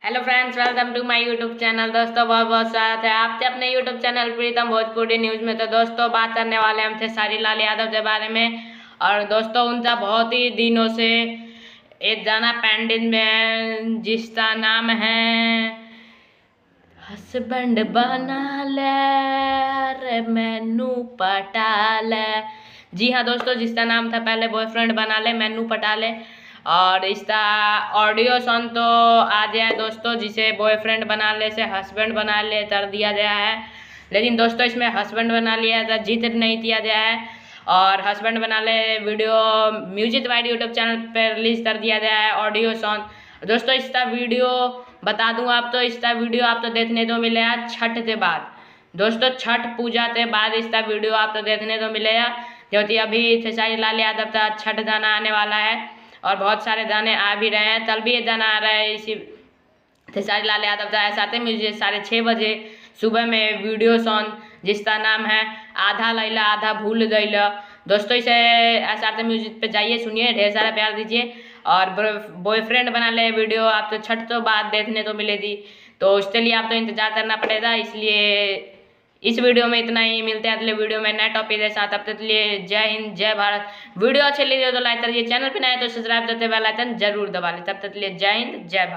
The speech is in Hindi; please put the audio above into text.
Hello friends, welcome to my YouTube channel. दोस्तों बहुत बहुत स्वागत है आपके अपने YouTube channel Pritam Bhojpuri news में। तो दोस्तों बात करने वाले हम थे खेसारी लाल यादव के बारे में। और दोस्तों उनका बहुत ही दिनों से एक गाना पेंडिंग में है जिसका नाम है हस्बैंड बना ले रे मैनू पटा ले। जी हाँ दोस्तों, जिसका नाम था पहले बॉयफ्रेंड बना ले मैनू पटा ले, और इसका ऑडियो सॉन्ग तो आ गया है दोस्तों, जिसे बॉयफ्रेंड बना ले से हस्बैंड बना ले कर दिया गया है। लेकिन दोस्तों इसमें हस्बैंड बना लिया था, जिद नहीं किया गया है। और हस्बैंड बना ले video music wide YouTube channel पर रिलीज कर दिया गया है ऑडियो सॉन्ग। दोस्तों इसका वीडियो बता दूं आप तो, इसका वीडियो आप तो देखने को मिलेगा छठ के बाद। दोस्तों छठ पूजा के बाद इसका वीडियो आप तो देखने को मिलेगा, क्योंकि अभी खेसारी लाल यादव का छठ गाना आने वाला है और बहुत सारे गाने आ भी रहे हैं। कल भी एक गाना आ रहा है इसी खेसारी लाल यादव का ऐसा थे म्यूजिक 6:30 बजे सुबह में वीडियो सॉन्ग, जिसका नाम है आधा लैला आधा भूल गईला। दोस्तों इसे ऐसा म्यूजिक पे जाइए, सुनिए, ढेर सारा प्यार दीजिए। और बॉयफ्रेंड बना ले वीडियो आप तो छठ तो बाद देखने को मिलेगी, तो उसके लिए आप तो इंतजार करना पड़ेगा। इसलिए इस वीडियो में इतना ही, मिलते हैं अगले वीडियो में नए टॉपिक के साथ। अब तक के लिए जय हिंद जय भारत। वीडियो अच्छी लगी हो तो लाइक करिए, चैनल पे नए तो सब्सक्राइब करते बेल आइकन जरूर दबा लें। तब तक के लिए जय हिंद जय भारत।